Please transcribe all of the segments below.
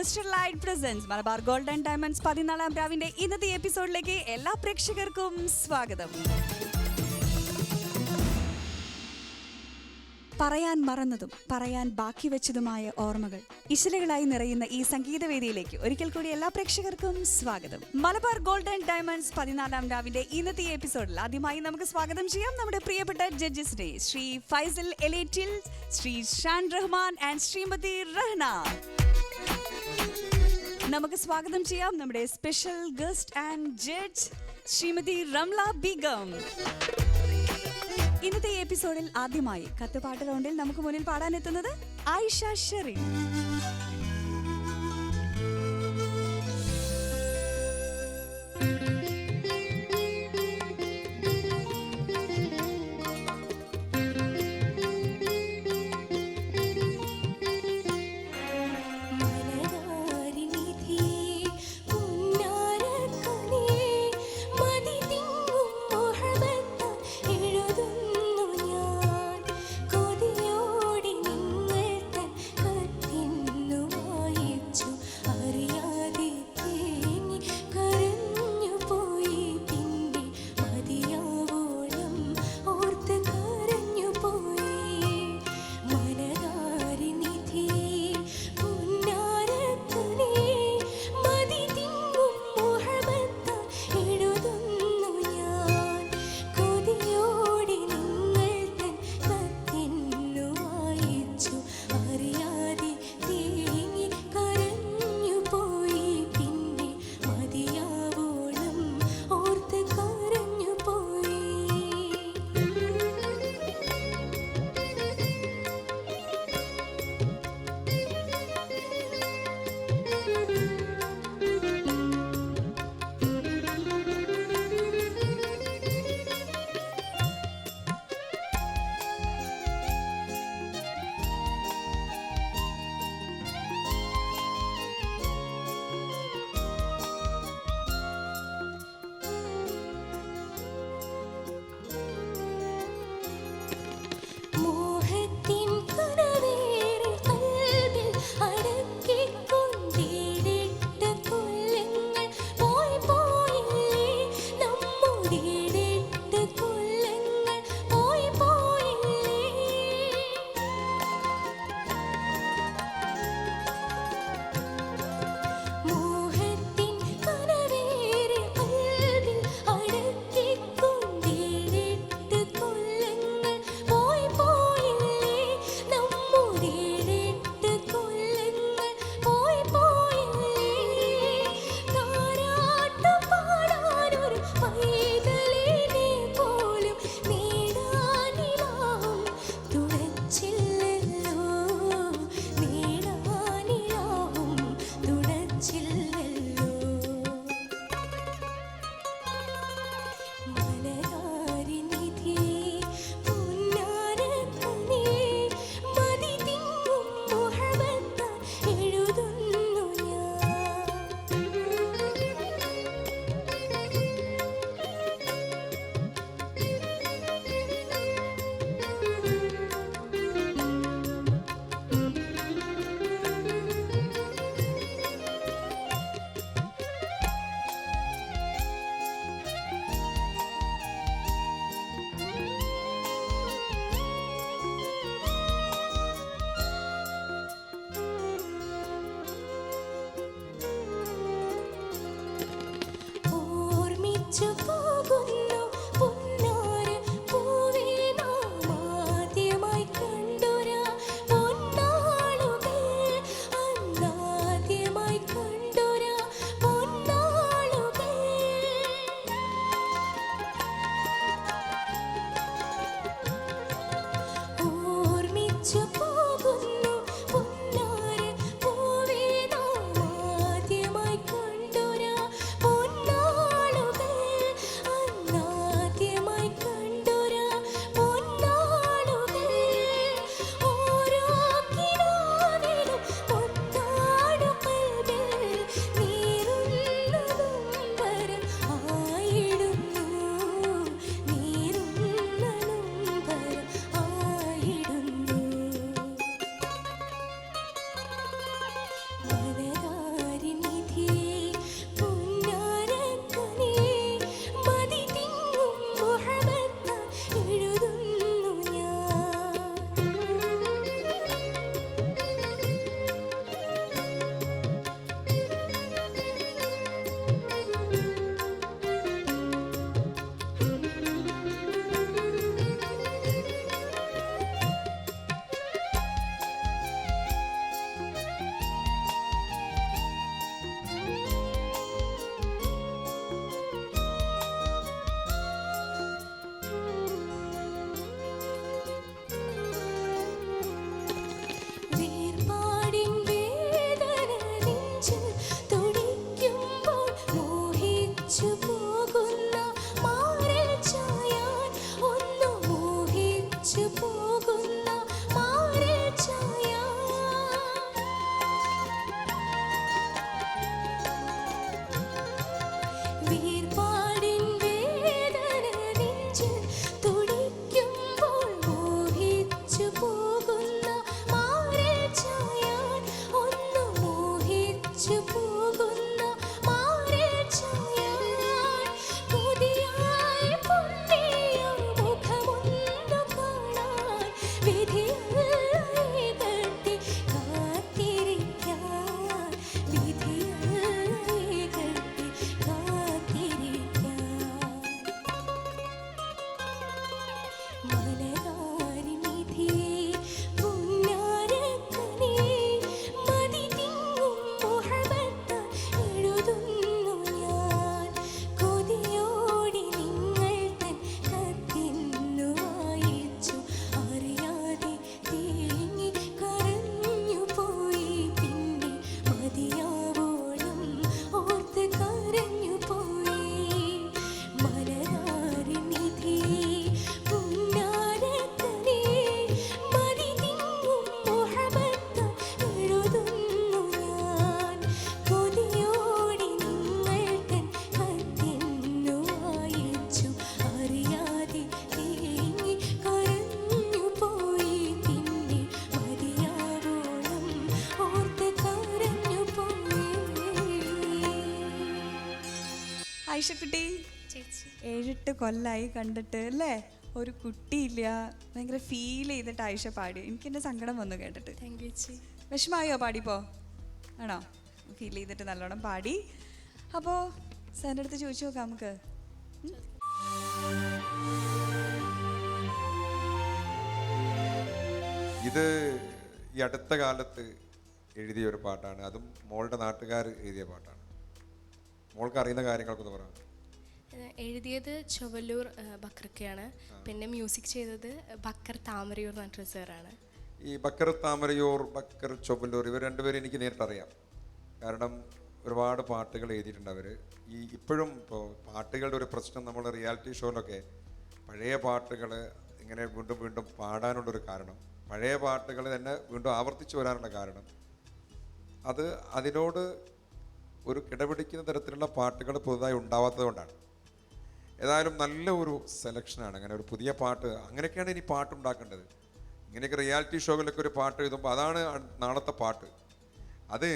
Mister light presents Malabar gold and diamonds 14-ാം രാവിന്റെ ഇന്നത്തെ എപ്പിസോഡിലേക്ക് എല്ലാ പ്രേക്ഷകർക്കും സ്വാഗതം. പറയാൻ മറന്നതും പറയാൻ ബാക്കി വെച്ചതുമായ ഓർമ്മകൾ ഇശലുകളായി നിറയുന്ന ഈ സംഗീതവേദിയിലേക്ക് ഒരിക്കൽ കൂടി എല്ലാ പ്രേക്ഷകർക്കും സ്വാഗതം. മലബാർ ഗോൾഡ് ആൻഡ് ഡയമണ്ട്സ് 14-ാം രാവിന്റെ ഇന്നത്തെ എപ്പിസോഡിൽ ആദ്യമായി നമുക്ക് സ്വാഗതം ചെയ്യാം നമ്മുടെ പ്രിയപ്പെട്ട ജഡ്ജസിനെ, ശ്രീ ഫൈസൽ എലേറ്റിൽ, ശ്രീ ഷാൻ റഹ്മാൻ ആൻഡ് ശ്രീമതി റഹ്ന. നമുക്ക് സ്വാഗതം ചെയ്യാം നമ്മുടെ special guest and judge Shrimati Ramla Begum. ഇന്നത്തെ എപ്പിസോഡിൽ ആദ്യമായി കത്തുപാട്ട് റൗണ്ടിൽ നമുക്ക് മുന്നിൽ പാടാനെത്തുന്നത് ആയിഷ ഷെറിൻ. ആയിഷക്കുട്ടി, ചേച്ചി 7-8 കൊല്ലായി കണ്ടിട്ട് അല്ലേ? ഒരു കുട്ടിയില്ല, ഭയങ്കര ഫീൽ ചെയ്തിട്ട് ആയിഷ പാടി. എനിക്ക് എൻ്റെ സങ്കടം വന്നു കേട്ടിട്ട്. താങ്ക് യു ചേച്ചി. വിഷമായോ പാടിപ്പോ? ആണോ? ഫീൽ ചെയ്തിട്ട് നല്ലോണം പാടി. അപ്പോൾ സാറിൻ്റെ അടുത്ത് ചോദിച്ചു നോക്കാം നമുക്ക്. ഇത് ഈ അടുത്ത കാലത്ത് എഴുതിയ ഒരു പാട്ടാണ്. അതും മോളുടെ നാട്ടുകാർ എഴുതിയ പാട്ടാണ്. മോൾക്ക് അറിയുന്ന കാര്യങ്ങൾക്കൊന്ന് പറയാം. എഴുതിയത് ചൊവ്വല്ലൂർ ബക്കർക്കയാണ്. പിന്നെ മ്യൂസിക് ചെയ്തത് ബക്കർ താമരയൂർ എന്ന് പറഞ്ഞിട്ട് സാറാണ്. ഈ ബക്കർ താമരയൂർ, ബക്കർ ചൊവ്വല്ലൂർ, ഇവർ രണ്ടുപേരും എനിക്ക് നേരിട്ടറിയാം. കാരണം ഒരുപാട് പാട്ടുകൾ എഴുതിയിട്ടുണ്ട് അവർ. ഇപ്പോഴും ഇപ്പോൾ പാട്ടുകളുടെ ഒരു പ്രശ്നം, നമ്മൾ റിയാലിറ്റി ഷോയിലൊക്കെ പഴയ പാട്ടുകൾ ഇങ്ങനെ വീണ്ടും വീണ്ടും പാടാനുള്ളൊരു കാരണം, പഴയ പാട്ടുകൾ തന്നെ വീണ്ടും ആവർത്തിച്ച് വരാനുള്ള കാരണം, അതിനോട് ഒരു കിടപിടിക്കുന്ന തരത്തിലുള്ള പാട്ടുകൾ പുതുതായി ഉണ്ടാവാത്തത് കൊണ്ടാണ്. ഏതായാലും നല്ല ഒരു സെലക്ഷനാണ്. അങ്ങനെ ഒരു പുതിയ പാട്ട്, അങ്ങനെയൊക്കെയാണ് ഇനി പാട്ടുണ്ടാക്കേണ്ടത്. ഇങ്ങനെയൊക്കെ റിയാലിറ്റി ഷോകളിലൊക്കെ ഒരു പാട്ട് എഴുതുമ്പോൾ അതാണ് നാളത്തെ പാട്ട്. അത്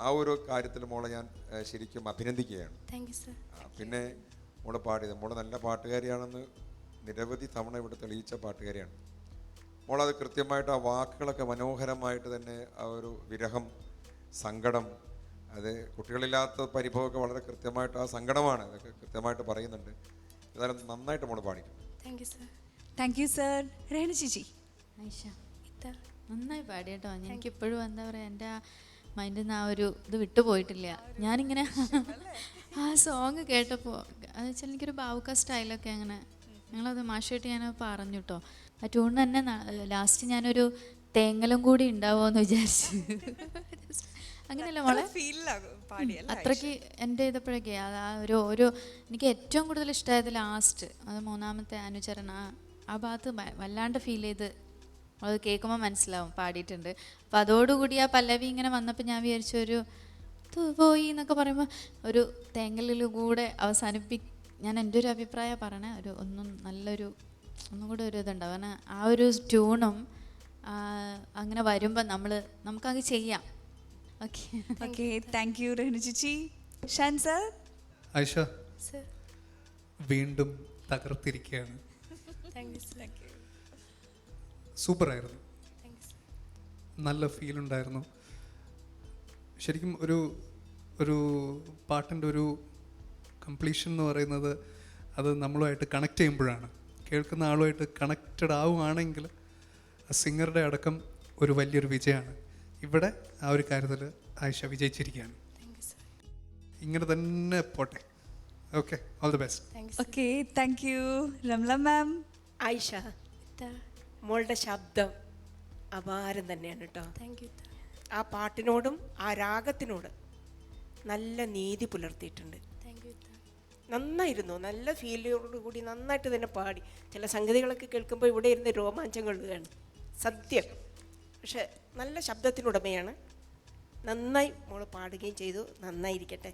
ആ ഒരു കാര്യത്തിൽ മോളെ ഞാൻ ശരിക്കും അഭിനന്ദിക്കുകയാണ്. പിന്നെ മോള് പാടിയത്, മോള് നല്ല പാട്ടുകാരിയാണെന്ന് നിരവധി തവണ ഇവിടെ തെളിയിച്ച പാട്ടുകാരിയാണ്. മോളത് കൃത്യമായിട്ട് ആ വാക്കുകളൊക്കെ മനോഹരമായിട്ട് തന്നെ, ആ ഒരു വിരഹം, സങ്കടം, അത് കുട്ടികളില്ലാത്ത പരിഭവമൊക്കെ വളരെ കൃത്യമായിട്ട്, ആ സങ്കടമാണ്, അതൊക്കെ കൃത്യമായിട്ട് പറയുന്നുണ്ട്. ഏതായാലും നന്നായിട്ട് മോള് പാടിക്കും. Thank you sir. രേണു ചേച്ചി. ആയിഷ നന്നായി പാടി കേട്ടോ. എനിക്കിപ്പോഴും എന്താ പറയുക, എൻ്റെ ആ മൈൻഡിൽ നിന്ന് ആ ഒരു ഇത് വിട്ടുപോയിട്ടില്ല. ഞാനിങ്ങനെ ആ സോങ് കേട്ടപ്പോൾ അത് വെച്ചാൽ എനിക്കൊരു ബാവുക്ക സ്റ്റൈലൊക്കെ അങ്ങനെ, ഞങ്ങളത് മാഷായിട്ട് ഞാൻ പറഞ്ഞു കേട്ടോ. ആ ട്യൂൺ തന്നെ ലാസ്റ്റ് ഞാനൊരു തേങ്ങലും കൂടി ഉണ്ടാവുമോ എന്ന് വിചാരിച്ചു. അങ്ങനെയല്ല മോളെ, അത്രയ്ക്ക് എൻ്റെ ഇതപ്പോഴൊക്കെ ആ ഒരു എനിക്ക് ഏറ്റവും കൂടുതൽ ഇഷ്ടമായത് ലാസ്റ്റ്, അത് 3ാമത്തെ അനുചരണ ആ ഭാഗത്ത് വല്ലാണ്ട് ഫീൽ ചെയ്ത്, അത് കേൾക്കുമ്പോൾ മനസ്സിലാവും പാടിയിട്ടുണ്ട്. അപ്പോൾ അതോടുകൂടി ആ പല്ലവി ഇങ്ങനെ വന്നപ്പോൾ ഞാൻ വിചാരിച്ചു ഒരു പോയി എന്നൊക്കെ പറയുമ്പോൾ ഒരു തേങ്ങലിൽ കൂടെ ഞാൻ എൻ്റെ ഒരു അഭിപ്രായം പറയണേ, നല്ലൊരു ഒന്നും കൂടെ ഒരു ഇതുണ്ടാവും. കാരണം ആ ഒരു ട്യൂണും അങ്ങനെ വരുമ്പോൾ നമുക്കത് ചെയ്യാം. ഓക്കെ, താങ്ക് യു രേണു ചേച്ചി. ഷാൻ സർ. ആയിഷ വീണ്ടും തകർത്തിരിക്കുകയാണ്. സൂപ്പറായിരുന്നു, നല്ല ഫീൽ ഉണ്ടായിരുന്നു. ശരിക്കും ഒരു പാട്ടിൻ്റെ ഒരു കംപ്ലീഷൻ എന്ന് പറയുന്നത് അത് നമ്മളുമായിട്ട് കണക്ട് ചെയ്യുമ്പോഴാണ്. കേൾക്കുന്ന ആളുമായിട്ട് കണക്റ്റഡ് ആവുകയാണെങ്കിൽ ആ സിംഗറുടെ അടക്കം ഒരു വലിയൊരു വിജയമാണ്. ഇവിടെ ആ ഒരു കാര്യത്തിൽ ആയിഷ വിജയിച്ചിരിക്കുകയാണ്. ഇങ്ങനെ തന്നെ പോട്ടെ. Okay, all the best. Okay, thank you. Ramla ma'am. Ayisha, മോളുടെ ശബ്ദം അപാരം തന്നെയാണ് കേട്ടോ. ആ പാട്ടിനോടും ആ രാഗത്തിനോടും നല്ല നീതി പുലർത്തിയിട്ടുണ്ട്. നന്നായിരുന്നു, നല്ല ഫീലോട് കൂടി നന്നായിട്ട് തന്നെ പാടി. ചില സംഗതികളൊക്കെ കേൾക്കുമ്പോൾ ഇവിടെ ഇരുന്ന് രോമാഞ്ചം കൊള്ളുകയാണ് സത്യം. പക്ഷെ നല്ല ശബ്ദത്തിനുടമയാണ്. നന്നായി മോള് പാടുകയും ചെയ്തു. നന്നായിരിക്കട്ടെ.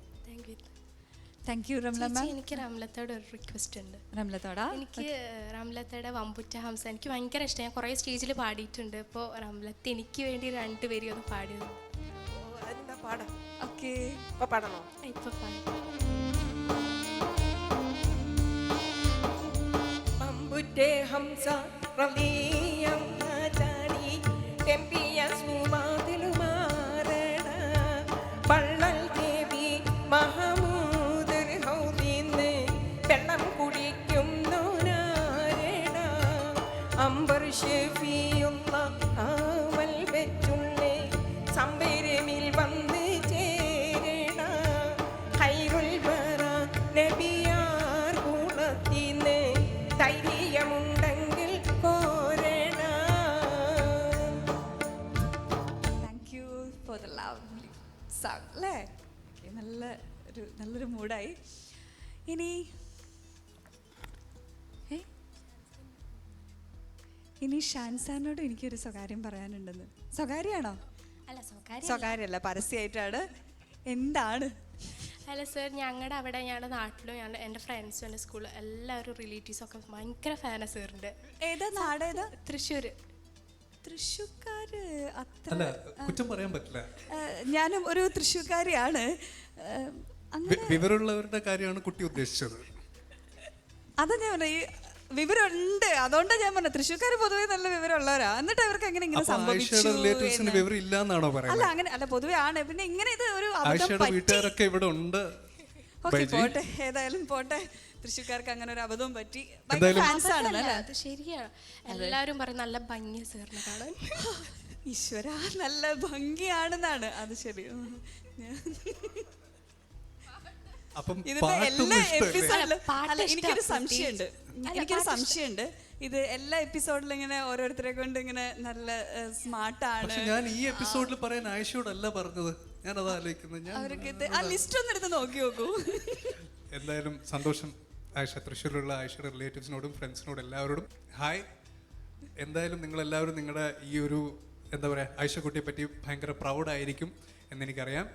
താങ്ക് യു റംല മാം. എനിക്ക് റംലത്തോട് ഒരു റിക്വസ്റ്റ് ഉണ്ട്. റംലത്തോടാ? എനിക്ക് റംലത്തയുടെ വമ്പുറ്റ ഹംസ എനിക്ക് ഭയങ്കര ഇഷ്ടം. ഞാൻ കുറേ സ്റ്റേജിൽ പാടിയിട്ടുണ്ട്. അപ്പോൾ റംലത്ത് എനിക്ക് വേണ്ടി 2 പേരും ഒന്ന് പാടിയത്. അതെന്താ പാടാം? ഓക്കെ, ഇപ്പൊ പാടണോ? ഇപ്പൊ പാടാം. വമ്പുറ്റേ ഹംസ റളിയം ചാടി ടെമ്പിയ സുമാതിലുമാരട പള്ളൽ ദേവി മഹമൂദർ ഹൗദിന്ന് വെള്ളം കുടിക്കുന്നോനാരട അംബർ ഷെഫിയുള്ള കാവൽ വെച്ചുള്ളേ സംബരമിൽ വന്ന് ചേരണ ഹൈറുൽ ബറ നബിയാർ ഗുണത്തിന്ന് ധൈര്യമുണ്ടെങ്കിൽ കോരണ. Thank you for the lovely song അല്ലേ? നല്ലൊരു മൂഡായി. ഇനി ഷാൻസാനോട് എനിക്കൊരു സ്വകാര്യം പറയാനുണ്ടെന്ന്. സ്വകാര്യമാണോ? അല്ല, സ്വകാര്യമല്ല, പരസ്യമായിട്ടാണ്. എന്താണ്? അല്ല സർ, ഞങ്ങളുടെ അവിടെ, ഞങ്ങളുടെ നാട്ടിലും എൻ്റെ ഫ്രണ്ട്സും എൻ്റെ സ്കൂളിൽ എല്ലാവരും റിലേറ്റീവ്സും ഒക്കെ ഭയങ്കര ഫാനാണ് സാറിൻ്റെ. ഏതാ നാട്? ഏതാ? തൃശ്ശൂർ. തൃശ്ശൂർക്കാര് അല്ല, കുറ്റം പറയാൻ പറ്റില്ല. ഞാനും ഒരു തൃശ്ശൂർക്കാരിയാണ്. വിവരമുള്ളവരുടെ കാര്യമാണ് കുട്ടി ഉദ്ദേശിച്ചത്. അതാ ഞാൻ പറഞ്ഞ ഈ വിവരമുണ്ട്, അതുകൊണ്ടാണ് ഞാൻ പറഞ്ഞത് തൃശ്ശൂർക്കാർ പൊതുവേ നല്ല വിവരമുള്ളവരാ. എന്നിട്ട് അവർക്ക് എങ്ങനെ ഇങ്ങനെ അപ്പൊ സംഭവിച്ചു ആയിഷയുടെ റിലേറ്റീവ്സിന് എന്ന്. വിവരം ഇല്ലാന്നാണോ അല്ല പറയുന്നത്? അങ്ങനെ അല്ല, പൊതുവേ ആണ്. പിന്നെ ഇങ്ങനെ ഇത് ഒരു അബദ്ധം ആയിഷയുടെ പറ്റി. വീട്ടുകാരൊക്കെ ഇവിടെ ഉണ്ട്. ഓക്കെ ബൈജി. പോട്ടെ, ഏതായാലും പോട്ടെ. തൃശ്ശൂർക്കാർക്ക് അങ്ങനെ ഒരു അബദ്ധവും പറ്റി. എന്തായാലും- ഫാൻസ് ആണ് അതല്ല, അല്ലേ? അത് ശരിയാണ്. എല്ലാവരും പറയും നല്ല ഭംഗിയ സാറിനെ കാണാൻ. ഈശ്വര, നല്ല ഭംഗിയാണെന്നാണ്. അത് ശരി. അപ്പം ഇതിപ്പോ പാട്ടൊന്നും എല്ലാ ഇഷ്ടമല്ലേ? എപ്പിസോഡിലും പാട്ട് അല്ല, എനിക്കൊരു ഇഷ്ടം സംശയമുണ്ട്. അല്ല, എനിക്കൊരു പാട്ട് സംശയമുണ്ട്. ഇത് എല്ലാ എപ്പിസോഡിലും ഇങ്ങനെ ഓരോരുത്തരെ കൊണ്ട് ഇങ്ങനെ നല്ല സ്മാർട്ടാണ് പക്ഷെ ഞാൻ ഈ എപ്പിസോഡിൽ പറയാൻ ആയിഷയോടല്ല പറഞ്ഞത്. ഞാൻ അത് ആലോചിക്കുന്നത്. ഞാൻ അവർക്ക് ആ ലിസ്റ്റ് ഒന്ന് എടുത്ത് നോക്കി നോക്കൂ. എന്തായാലും സന്തോഷം ആയിഷ. തൃശ്ശൂരിലുള്ള ആയിഷയുടെ റിലേറ്റീവ്സിനോടും ഫ്രണ്ട്സിനോടും എല്ലാവരോടും ഹായ്. എന്തായാലും നിങ്ങളെല്ലാവരും നിങ്ങളുടെ ഈ ഒരു എന്താ പറയുക ആയിഷക്കുട്ടിയെ പറ്റി ഭയങ്കര പ്രൗഡായിരിക്കും എന്നെനിക്കറിയാം.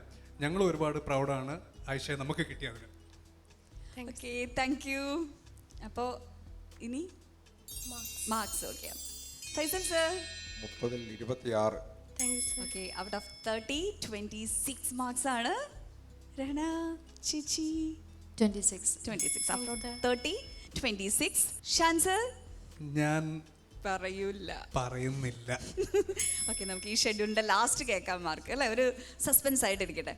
ഞങ്ങളും ഒരുപാട് പ്രൗഡാണ് ആയിഷയെ നമുക്ക് കിട്ടിയതിന്. Okay, thank you. അപ്പോൾ ഇനി മാർക്സ്. Okay, Faisal sir. 30-ൽ 26. Thank you sir. Okay, out of 30 26 marks ആണ്. രഹന ചേച്ചി 26. 26. Out of 30 26. ഷാൻ സർ ഞാൻ പറയൂല. പറയുന്നില്ല. ഓക്കെ, നമുക്ക് ഈ ഷെഡ്യൂളിൻ്റെ ലാസ്റ്റ് കേൾക്കാം മാർക്ക് അല്ലേ, ഒരു സസ്പെൻസ് ആയിട്ട് ഇരിക്കട്ടെ.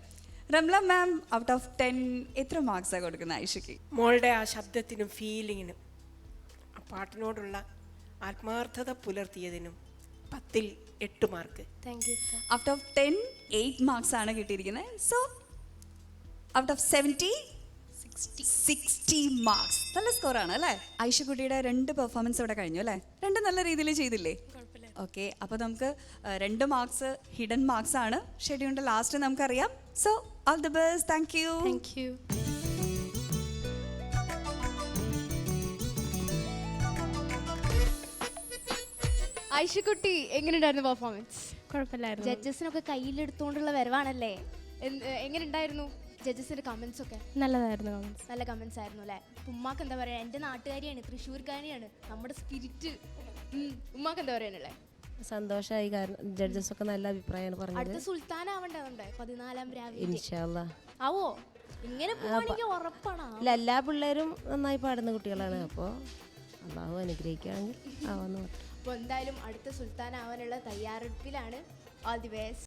റംല മാം ഔട്ട് ഓഫ് 10 എത്ര മാർക്സാണ് കൊടുക്കുന്നത് ആയിഷയ്ക്ക്? മോളുടെ ആ ശബ്ദത്തിനും ഫീലിങ്ങിനും ആ പാട്ടിനോടുള്ള ആത്മാർത്ഥത പുലർത്തിയതിനും 10-ൽ 8 mark. Thank you sir. Out of 10 8 marks ആണ് കിട്ടിയിരിക്കുന്നത്. So out of 70 60 marks. നല്ല സ്കോറാണ് അല്ലേ? ആയിഷക്കുട്ടിയുടെ 2 പെർഫോമൻസ് ഇവിടെ കഴിഞ്ഞു അല്ലേ? 2 നല്ല രീതിയിൽ ചെയ്തില്ലേ? ഓക്കെ, അപ്പോൾ നമുക്ക് 2 മാർക്സ് ഹിഡൻ മാർക്സ് ആണ്. ഷെഡ്യൂളിൻ്റെ ലാസ്റ്റ് നമുക്കറിയാം. So all the best. Thank you. Thank you. ഐഷക്കുട്ടി എങ്ങനെയുണ്ടായിരുന്നു പെർഫോമൻസ്? കുഴപ്പമില്ലായിരുന്നു. ജഡ്ജസിനൊക്കെ കയ്യിലെടുത്തുകൊണ്ടുള്ള വരവാണല്ലേ? എങ്ങനെയുണ്ടായിരുന്നു ജഡ്ജസിന്റെ കമന്റ്സ് ഒക്കെ? നല്ലതായിരുന്നു കമൻസ്. നല്ല കമന്റ്സ് ആയിരുന്നു അല്ലേ? ഉമ്മാക്ക് എന്താ പറയാ, എൻ്റെ നാട്ടുകാരിയാണ്, തൃശ്ശൂർക്കാരിയാണ്, നമ്മുടെ സ്പിരിറ്റ്. ഉമ്മാക്ക് എന്താ പറയാനുള്ളത്? സന്തോഷമായി, കാരണം ജഡ്ജസ് ഒക്കെ നല്ല അഭിപ്രായമാണ് പറഞ്ഞത്. അടുത്ത സുൽത്താൻ ആവണ്ടേ 14-ാം രാവിലെ? ഇൻഷാല്ലാ. ആവോ? ഇങ്ങനെ പോവാണെങ്കിൽ ഉറപ്പാണ്. ഇല്ല, എല്ലാ പിള്ളേരും നന്നായി പാടുന്ന കുട്ടികളാണ്. അപ്പോൾ അള്ളാഹു അനുഗ്രഹിക്കുകയാണെങ്കിൽ ആവാന്ന് പറഞ്ഞു. അപ്പോൾ എന്തായാലും അടുത്ത സുൽത്താൻ ആവാനുള്ള തയ്യാറെടുപ്പിലാണ്. All the best.